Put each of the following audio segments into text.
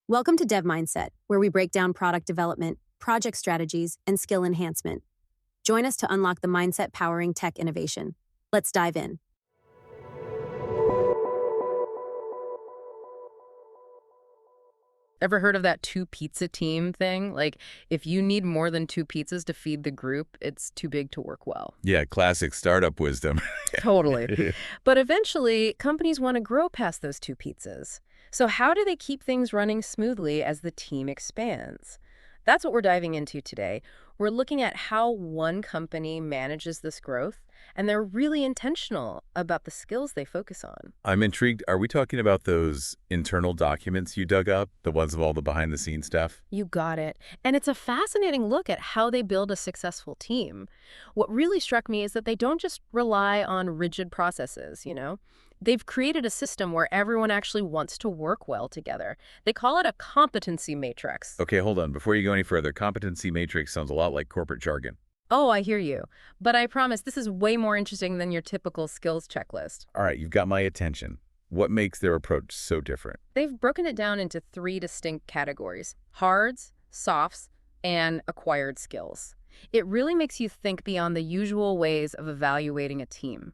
Welcome to Dev Mindset, where we break down product development, project strategies, and skill enhancement. Join us to unlock the mindset powering tech innovation. Let's dive in. Ever heard of that two pizza team thing? Like, if you need more than two pizzas to feed the group, it's too big to work well. Yeah, classic startup wisdom. Totally. But eventually, companies want to grow past those two pizzas. So how do they keep things running smoothly as the team expands? That's what we're diving into today. We're looking at how one company manages this growth, and they're really intentional about the skills they focus on. I'm intrigued. Are we talking about those internal documents you dug up, the ones of all the behind-the-scenes stuff? You got it. And it's a fascinating look at how they build a successful team. What really struck me is that they don't just rely on rigid processes. They've created a system where everyone actually wants to work well together. They call it a competency matrix. Okay, hold on. Before you go any further, competency matrix sounds a lot like corporate jargon. Oh, I hear you. But I promise this is way more interesting than your typical skills checklist. All right, you've got my attention. What makes their approach so different? They've broken it down into three distinct categories: hards, softs, and acquired skills. It really makes you think beyond the usual ways of evaluating a team.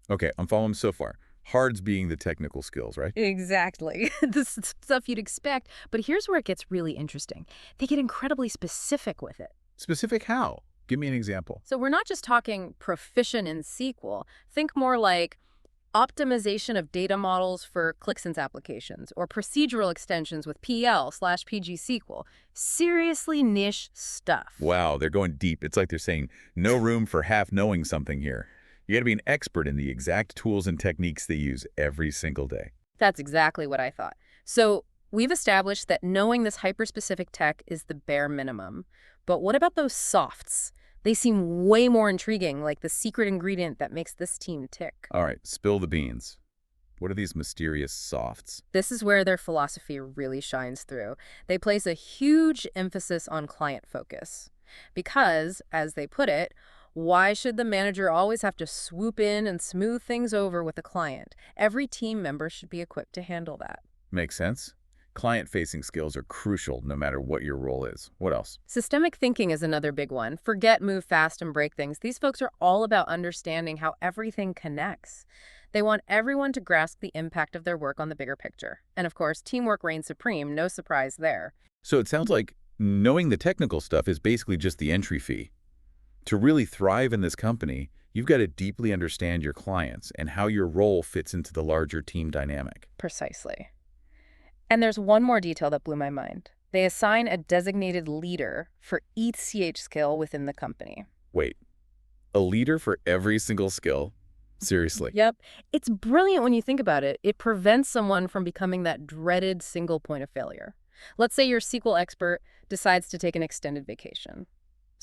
Okay, I'm following so far. Hards being the technical skills, right? Exactly. This is stuff you'd expect, but here's where it gets really interesting. They get incredibly specific with it. Specific how? Give me an example. So we're not just talking proficient in SQL. Think more like optimization of data models for ClickSense applications or procedural extensions with PL/PG SQL. Seriously niche stuff. Wow, they're going deep. It's like they're saying, no room for half knowing something here. You got to be an expert in the exact tools and techniques they use every single day. That's exactly what I thought. So we've established that knowing this hyper-specific tech is the bare minimum. But what about those softs? They seem way more intriguing, like the secret ingredient that makes this team tick. All right, spill the beans. What are these mysterious softs? This is where their philosophy really shines through. They place a huge emphasis on client focus. Because, as they put it, why should the manager always have to swoop in and smooth things over with the client? Every team member should be equipped to handle that. Makes sense. Client-facing skills are crucial no matter what your role is. What else? Systemic thinking is another big one. Forget move fast and break things. These folks are all about understanding how everything connects. They want everyone to grasp the impact of their work on the bigger picture. And of course, teamwork reigns supreme. No surprise there. So it sounds like knowing the technical stuff is basically just the entry fee. To really thrive in this company, you've got to deeply understand your clients and how your role fits into the larger team dynamic. Precisely. And there's one more detail that blew my mind. They assign a designated leader for each CH skill within the company. Wait, a leader for every single skill? Seriously? Yep. It's brilliant when you think about it. It prevents someone from becoming that dreaded single point of failure. Let's say your SQL expert decides to take an extended vacation.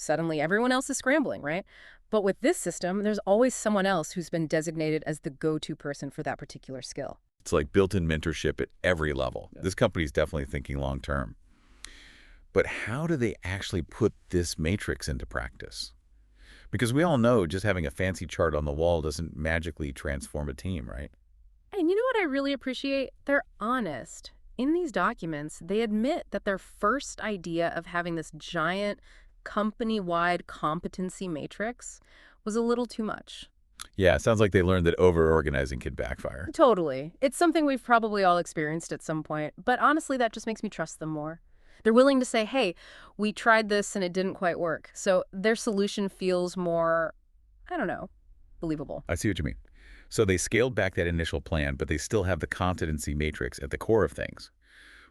Suddenly, everyone else is scrambling, right? But with this system, there's always someone else who's been designated as the go-to person for that particular skill. It's like built-in mentorship at every level. This company's definitely thinking long-term. But how do they actually put this matrix into practice? Because we all know just having a fancy chart on the wall doesn't magically transform a team, right? And you know what I really appreciate? They're honest. In these documents, they admit that their first idea of having this giant company-wide competency matrix was a little too much. Yeah, it sounds like they learned that over-organizing could backfire. Totally. It's something we've probably all experienced at some point, but honestly, that just makes me trust them more. They're willing to say, hey, we tried this and it didn't quite work. So their solution feels more, I don't know, believable. I see what you mean. So they scaled back that initial plan, but they still have the competency matrix at the core of things.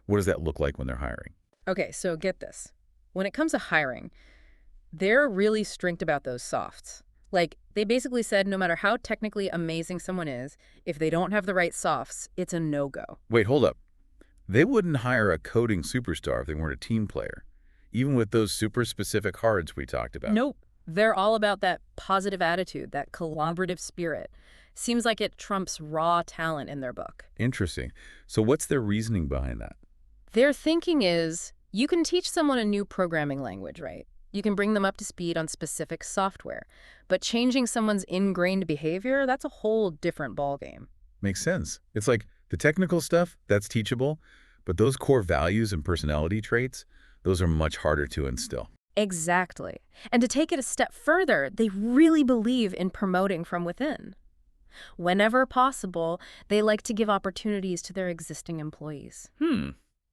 What does that look like when they're hiring? Okay, so get this. When it comes to hiring, they're really strict about those softs. Like, they basically said no matter how technically amazing someone is, if they don't have the right softs, it's a no-go. Wait, hold up. They wouldn't hire a coding superstar if they weren't a team player, even with those super specific hards we talked about. Nope. They're all about that positive attitude, that collaborative spirit. Seems like it trumps raw talent in their book. Interesting. So what's their reasoning behind that? Their thinking is, you can teach someone a new programming language, right? You can bring them up to speed on specific software. But changing someone's ingrained behavior, that's a whole different ballgame. Makes sense. It's like the technical stuff, that's teachable, But those core values and personality traits, those are much harder to instill. Exactly. And to take it a step further, they really believe in promoting from within. Whenever possible, they like to give opportunities to their existing employees.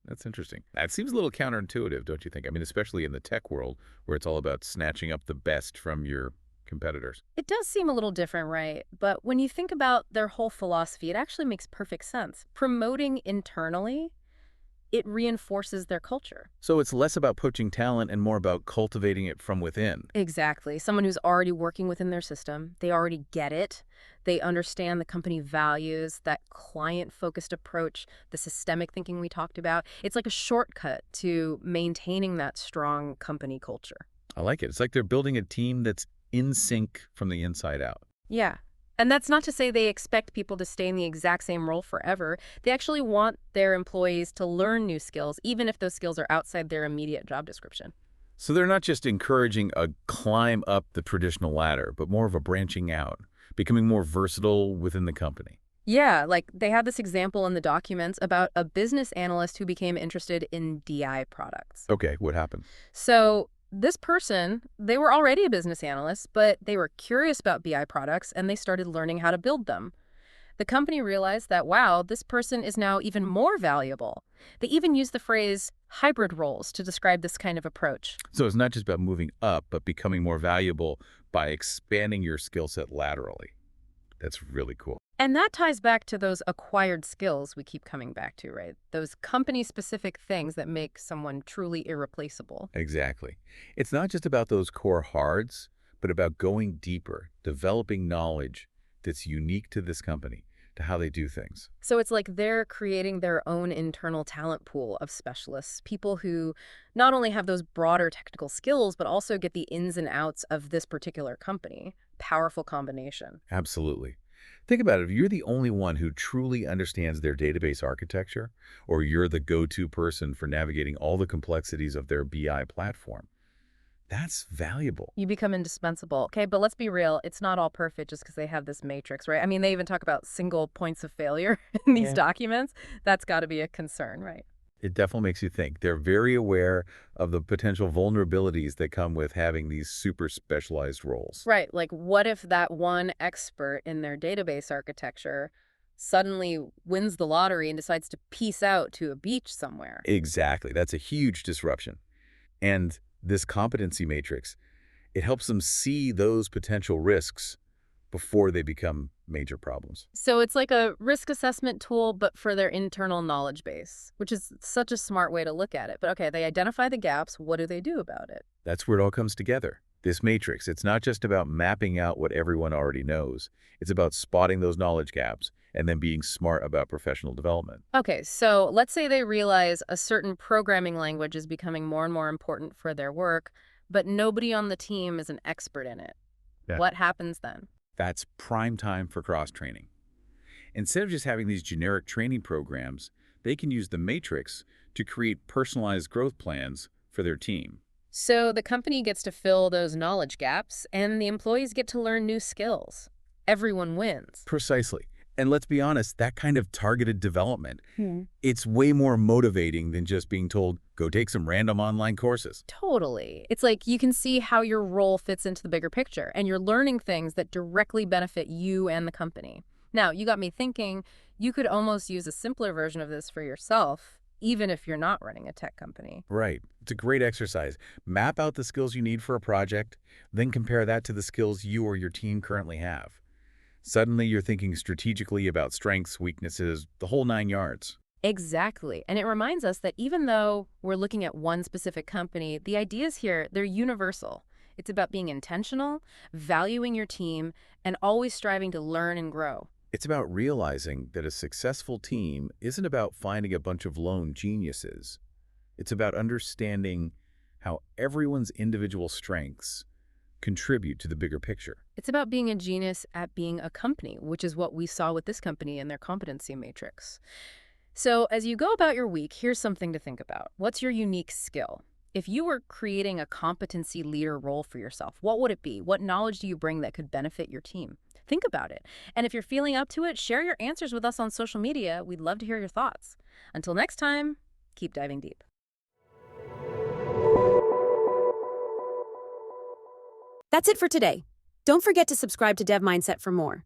That's interesting. That seems a little counterintuitive, don't you think? I mean, especially in the tech world where it's all about snatching up the best from your competitors. It does seem a little different, right? But when you think about their whole philosophy, it actually makes perfect sense. Promoting internally, it reinforces their culture. So it's less about poaching talent and more about cultivating it from within. Exactly. Someone who's already working within their system, they already get it. They understand the company values, that client-focused approach, the systemic thinking we talked about. It's like a shortcut to maintaining that strong company culture. I like it. It's like they're building a team that's in sync from the inside out. Yeah. And that's not to say they expect people to stay in the exact same role forever. They actually want their employees to learn new skills, even if those skills are outside their immediate job description. So they're not just encouraging a climb up the traditional ladder, but more of a branching out, becoming more versatile within the company. Yeah, like they have this example in the documents about a business analyst who became interested in DI products. Okay, what happened? So this person, they were already a business analyst, but they were curious about BI products and they started learning how to build them. The company realized that, wow, this person is now even more valuable. They even used the phrase hybrid roles to describe this kind of approach. So it's not just about moving up, but becoming more valuable by expanding your skill set laterally. That's really cool. And that ties back to those acquired skills we keep coming back to, right? Those company-specific things that make someone truly irreplaceable. Exactly. It's not just about those core hards, but about going deeper, developing knowledge that's unique to this company, to how they do things. So it's like they're creating their own internal talent pool of specialists, people who not only have those broader technical skills, but also get the ins and outs of this particular company. Powerful combination. Absolutely. Think about it. If you're the only one who truly understands their database architecture, or you're the go-to person for navigating all the complexities of their BI platform, that's valuable. You become indispensable. Okay, but let's be real. It's not all perfect just because they have this matrix, right? I mean, they even talk about single points of failure in these documents. That's got to be a concern, right? It definitely makes you think. They're very aware of the potential vulnerabilities that come with having these super specialized roles. Right. Like, what if that one expert in their database architecture suddenly wins the lottery and decides to peace out to a beach somewhere? Exactly. That's a huge disruption. And this competency matrix, it helps them see those potential risks before they become major problems. So it's like a risk assessment tool, but for their internal knowledge base, which is such a smart way to look at it. But okay, they identify the gaps. What do they do about it? That's where it all comes together. This matrix, it's not just about mapping out what everyone already knows. It's about spotting those knowledge gaps and then being smart about professional development. Okay, so let's say they realize a certain programming language is becoming more and more important for their work, but nobody on the team is an expert in it. Yeah. What happens then? That's prime time for cross-training. Instead of just having these generic training programs, they can use the matrix to create personalized growth plans for their team. So the company gets to fill those knowledge gaps, and the employees get to learn new skills. Everyone wins. Precisely. And let's be honest, that kind of targeted development, it's way more motivating than just being told, go take some random online courses. Totally. It's like you can see how your role fits into the bigger picture, and you're learning things that directly benefit you and the company. Now, you got me thinking, you could almost use a simpler version of this for yourself, even if you're not running a tech company. Right. It's a great exercise. Map out the skills you need for a project, then compare that to the skills you or your team currently have. Suddenly, you're thinking strategically about strengths, weaknesses, the whole 9 yards. Exactly. And it reminds us that even though we're looking at one specific company, the ideas here, they're universal. It's about being intentional, valuing your team, and always striving to learn and grow. It's about realizing that a successful team isn't about finding a bunch of lone geniuses. It's about understanding how everyone's individual strengths contribute to the bigger picture. It's about being a genius at being a company, which is what we saw with this company in their competency matrix. So as you go about your week, here's something to think about. What's your unique skill? If you were creating a competency leader role for yourself, what would it be? What knowledge do you bring that could benefit your team? Think about it. And if you're feeling up to it, share your answers with us on social media. We'd love to hear your thoughts. Until next time, keep diving deep. That's it for today. Don't forget to subscribe to Dev Mindset for more.